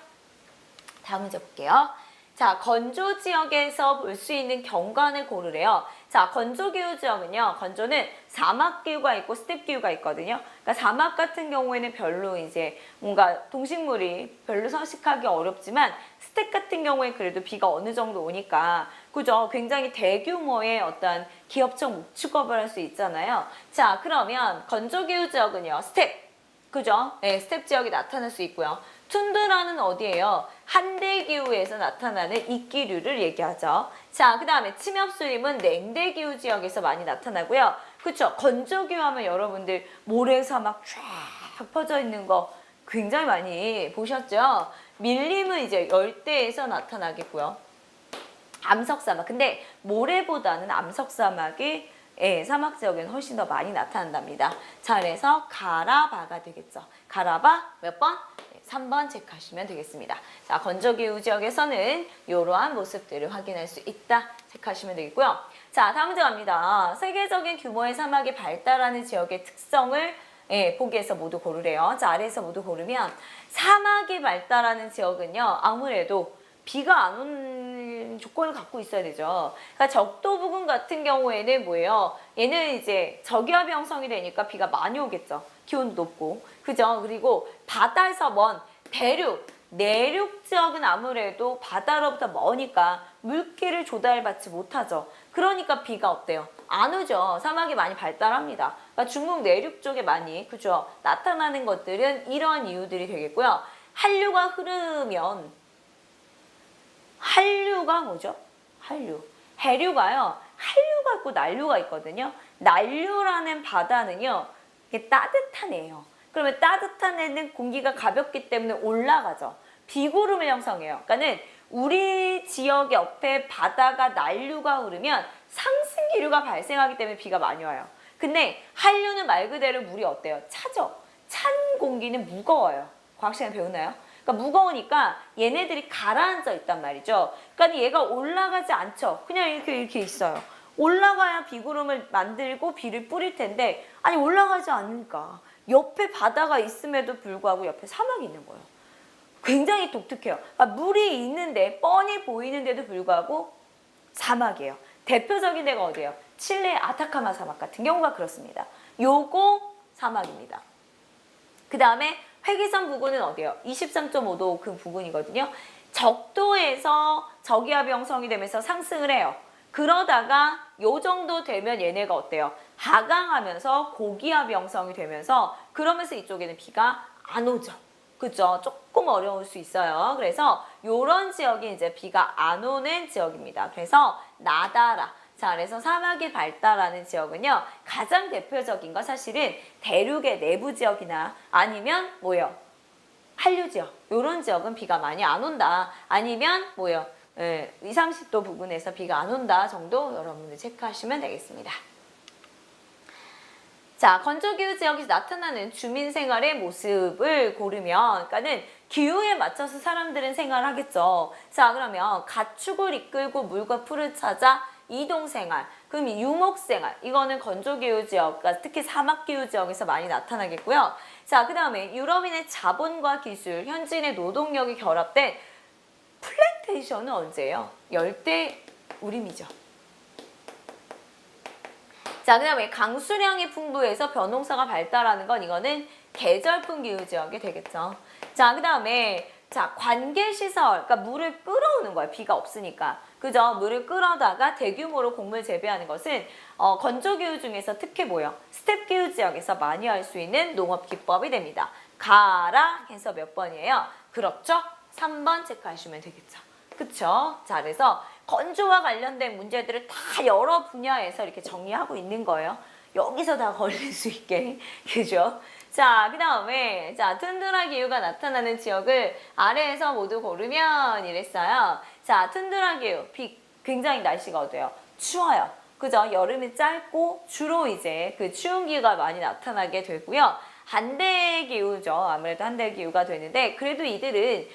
Speaker 1: 다음 문제 볼게요. 자, 건조 지역에서 볼 수 있는 경관을 고르래요. 자, 건조기후 지역은요, 건조는 사막기후가 있고 스텝기후가 있거든요. 그러니까 사막 같은 경우에는 별로 이제 뭔가 동식물이 별로 서식하기 어렵지만 스텝 같은 경우에 그래도 비가 어느 정도 오니까 그죠? 굉장히 대규모의 어떤 기업청 목축업을 할 수 있잖아요. 자, 그러면 건조기후 지역은요, 스텝. 그죠? 네, 스텝 지역이 나타날 수 있고요. 툰드라는 어디예요? 한대기후에서 나타나는 이끼류를 얘기하죠. 자, 그 다음에 침엽수림은 냉대기후 지역에서 많이 나타나고요. 그쵸? 건조기후 하면 여러분들 모래사막 쫙 퍼져 있는 거 굉장히 많이 보셨죠? 밀림은 이제 열대에서 나타나겠고요. 암석사막. 근데 모래보다는 암석사막이 사막 지역에는 훨씬 더 많이 나타난답니다. 자, 그래서 가라바가 되겠죠. 가라바 몇 번? 3번 체크하시면 되겠습니다. 자, 건조기후 지역에서는 이러한 모습들을 확인할 수 있다. 체크하시면 되겠고요. 자, 다음 문제 갑니다. 세계적인 규모의 사막이 발달하는 지역의 특성을 보기에서 모두 고르래요. 자, 아래에서 모두 고르면 사막이 발달하는 지역은요, 아무래도 비가 안 오는 조건을 갖고 있어야 되죠. 그러니까 적도 부근 같은 경우에는 뭐예요? 얘는 이제 저기압 형성이 되니까 비가 많이 오겠죠. 기온도 높고. 그죠? 그리고 바다에서 먼 대륙, 내륙 지역은 아무래도 바다로부터 머니까 물기를 조달받지 못하죠. 그러니까 비가 어때요? 안 오죠. 사막이 많이 발달합니다. 그러니까 중국 내륙 쪽에 많이, 그죠? 나타나는 것들은 이러한 이유들이 되겠고요. 한류가 흐르면 한류가 뭐죠? 한류. 해류가요. 한류가 있고 난류가 있거든요. 난류라는 바다는요. 이게 따뜻한 애예요. 그러면 따뜻한 애는 공기가 가볍기 때문에 올라가죠. 비구름을 형성해요. 그러니까는 우리 지역 옆에 바다가 난류가 흐르면 상승 기류가 발생하기 때문에 비가 많이 와요. 근데 한류는 말 그대로 물이 어때요? 차죠. 찬 공기는 무거워요. 과학 시간에 배우나요? 그러니까 무거우니까 얘네들이 가라앉아 있단 말이죠. 그러니까 얘가 올라가지 않죠. 그냥 이렇게 있어요. 올라가야 비구름을 만들고 비를 뿌릴 텐데 아니 올라가지 않으니까 옆에 바다가 있음에도 불구하고 옆에 사막이 있는 거예요. 굉장히 독특해요. 그러니까 물이 있는데 뻔히 보이는데도 불구하고 사막이에요. 대표적인 데가 어디예요? 칠레 아타카마 사막 같은 경우가 그렇습니다. 요거 사막입니다. 그 다음에 회기선 부근은 어디예요? 23.5도 그 부근이거든요. 적도에서 저기압이 형성이 되면서 상승을 해요. 그러다가 요 정도 되면 얘네가 어때요? 하강하면서 고기압이 형성이 되면서 그러면서 이쪽에는 비가 안 오죠. 그죠? 조금 어려울 수 있어요. 그래서 요런 지역이 이제 비가 안 오는 지역입니다. 그래서 나다라. 자, 그래서 사막이 발달하는 지역은요, 가장 대표적인 거 사실은 대륙의 내부 지역이나 아니면 뭐예요? 한류 지역. 요런 지역은 비가 많이 안 온다. 아니면 뭐예요? 20, 30도 부근에서 비가 안 온다 정도 여러분들 체크하시면 되겠습니다. 자, 건조기후 지역에서 나타나는 주민 생활의 모습을 고르면, 그러니까는 기후에 맞춰서 사람들은 생활하겠죠. 자, 그러면 가축을 이끌고 물과 풀을 찾아 이동생활, 그럼 유목생활, 이거는 건조기후 지역, 그러니까 특히 사막기후 지역에서 많이 나타나겠고요. 자, 그 다음에 유럽인의 자본과 기술, 현지인의 노동력이 결합된 플랜테이션은 언제예요? 열대 우림이죠. 자, 그 다음에 강수량이 풍부해서 벼농사가 발달하는 건 이거는 계절풍 기후 지역이 되겠죠. 자, 그 다음에 자, 관계시설, 그러니까 물을 끌어오는 거예요. 비가 없으니까. 그죠? 물을 끌어다가 대규모로 곡물 재배하는 것은 건조기후 중에서 특히 뭐예요? 스텝기후 지역에서 많이 할 수 있는 농업 기법이 됩니다. 가라 해서 몇 번이에요? 그렇죠? 3번 체크하시면 되겠죠. 그쵸? 자, 그래서 건조와 관련된 문제들을 다 여러 분야에서 이렇게 정리하고 있는 거예요. 여기서 다 걸릴 수 있게. 그죠? 자, 그 다음에, 자, 툰드라 기후가 나타나는 지역을 아래에서 모두 고르면 이랬어요. 자, 툰드라 기후, 굉장히 날씨가 어때요? 추워요. 그죠? 여름이 짧고 주로 이제 그 추운 기후가 많이 나타나게 되고요. 한대 기후죠. 아무래도 한대 기후가 되는데, 그래도 이들은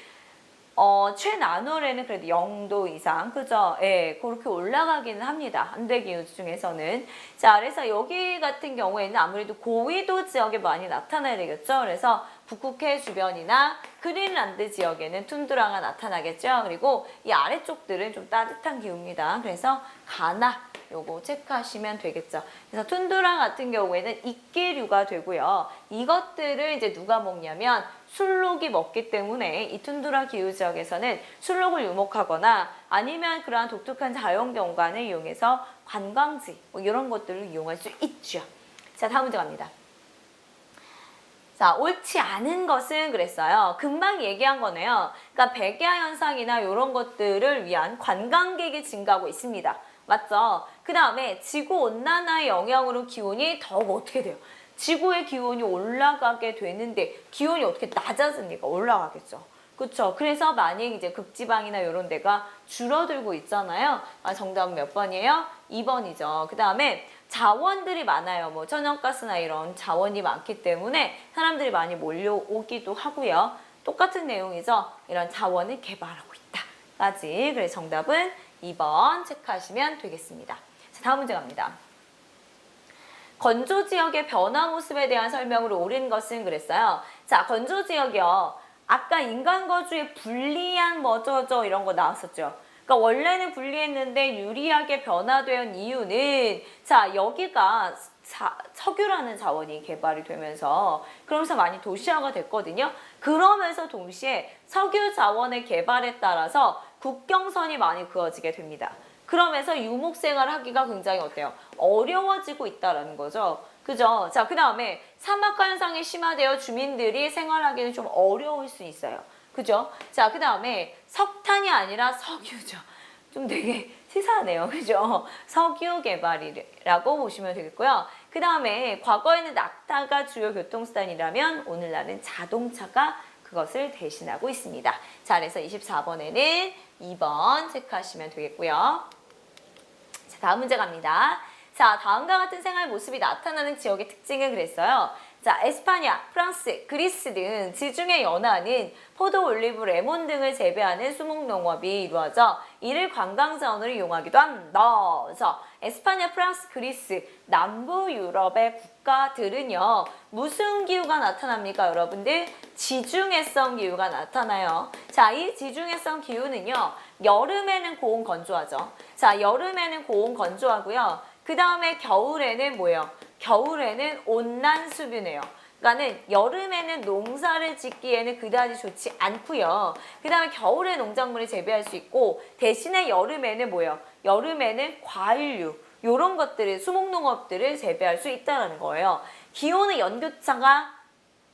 Speaker 1: 최나월에는 그래도 0도 이상, 그죠? 예, 그렇게 올라가기는 합니다. 한대기후 중에서는. 자, 그래서 여기 같은 경우에는 아무래도 고위도 지역에 많이 나타나야 되겠죠? 그래서 북극해 주변이나 그린란드 지역에는 툰드라가 나타나겠죠? 그리고 이 아래쪽들은 좀 따뜻한 기후입니다. 그래서 가나, 요거 체크하시면 되겠죠. 그래서 툰드라 같은 경우에는 이끼류가 되고요. 이것들을 이제 누가 먹냐면 술록이 먹기 때문에 이 툰드라 기후 지역에서는 술록을 유목하거나 아니면 그러한 독특한 자연 경관을 이용해서 관광지 뭐 이런 것들을 이용할 수 있죠. 자, 다음 문제 갑니다. 자, 옳지 않은 것은 그랬어요. 금방 얘기한 거네요. 그러니까 백야 현상이나 이런 것들을 위한 관광객이 증가하고 있습니다. 맞죠? 그 다음에 지구온난화의 영향으로 기온이 더욱 어떻게 돼요? 지구의 기온이 올라가게 되는데 기온이 어떻게 낮아집니까? 올라가겠죠. 그렇죠? 그래서 만약 이제 극지방이나 이런 데가 줄어들고 있잖아요. 아, 정답은 몇 번이에요? 2번이죠. 그 다음에 자원들이 많아요. 뭐 천연가스나 이런 자원이 많기 때문에 사람들이 많이 몰려오기도 하고요. 똑같은 내용이죠. 이런 자원을 개발하고 있다까지. 그래서 정답은 2번 체크하시면 되겠습니다. 자, 다음 문제 갑니다. 건조 지역의 변화 모습에 대한 설명을 옳은 것은 그랬어요. 자, 건조 지역이요. 아까 인간 거주에 불리한 뭐저저 이런 거 나왔었죠. 그러니까 원래는 불리했는데 유리하게 변화된 이유는 자, 여기가 석유라는 자원이 개발이 되면서 그러면서 많이 도시화가 됐거든요. 그러면서 동시에 석유 자원의 개발에 따라서 국경선이 많이 그어지게 됩니다. 그러면서 유목생활을 하기가 굉장히 어때요? 어려워지고 있다라는 거죠. 그죠? 자, 그 다음에 사막화 현상이 심화되어 주민들이 생활하기는 좀 어려울 수 있어요. 그죠? 자, 그 다음에 석탄이 아니라 석유죠. 좀 되게 치사하네요. 그죠? 석유 개발이라고 보시면 되겠고요. 그 다음에 과거에는 낙타가 주요 교통수단이라면 오늘날은 자동차가 그것을 대신하고 있습니다. 자, 그래서 24번에는 2번 체크하시면 되겠고요. 자, 다음 문제 갑니다. 자, 다음과 같은 생활 모습이 나타나는 지역의 특징을 그랬어요. 자, 에스파냐, 프랑스, 그리스 등 지중해 연안은 포도, 올리브, 레몬 등을 재배하는 수목농업이 이루어져 이를 관광자원으로 이용하기도 한다. 그래서 에스파냐, 프랑스, 그리스, 남부 유럽의 국가들은요. 무슨 기후가 나타납니까, 여러분들? 지중해성 기후가 나타나요. 자, 이 지중해성 기후는요. 여름에는 고온 건조하죠. 자, 여름에는 고온 건조하고요. 그 다음에 겨울에는 뭐예요? 겨울에는 온난 수비네요. 그러니까는 여름에는 농사를 짓기에는 그다지 좋지 않고요. 그 다음에 겨울에 농작물을 재배할 수 있고 대신에 여름에는 뭐예요? 여름에는 과일류 이런 것들을 수목농업들을 재배할 수 있다는 거예요. 기온의 연교차가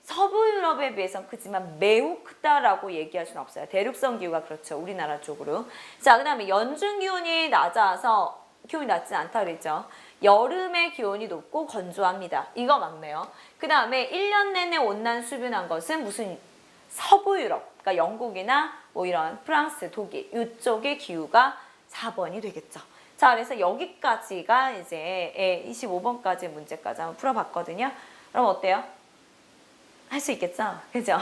Speaker 1: 서부 유럽에 비해서는 크지만 매우 크다라고 얘기할 수는 없어요. 대륙성 기후가 그렇죠. 우리나라 쪽으로. 자, 그 다음에 연중 기온이 낮아서 기온이 낮지 않다 그랬죠. 여름에 기온이 높고 건조합니다. 이거 맞네요. 그 다음에 1년 내내 온난 수분한 것은 무슨 서부 유럽, 그러니까 영국이나 뭐 이런 프랑스, 독일 이쪽의 기후가 4번이 되겠죠. 자, 그래서 여기까지가 이제 25번까지 문제까지 한번 풀어봤거든요. 그럼 어때요? 할 수 있겠죠? 그죠?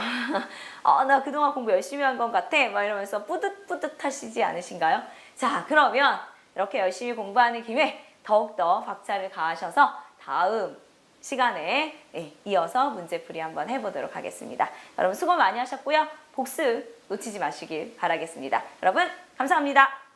Speaker 1: 나 그동안 공부 열심히 한 것 같아. 막 이러면서 뿌듯뿌듯하시지 않으신가요? 자, 그러면 이렇게 열심히 공부하는 김에 더욱더 박차를 가하셔서 다음 시간에 이어서 문제풀이 한번 해보도록 하겠습니다. 여러분 수고 많이 하셨고요. 복습 놓치지 마시길 바라겠습니다. 여러분 감사합니다.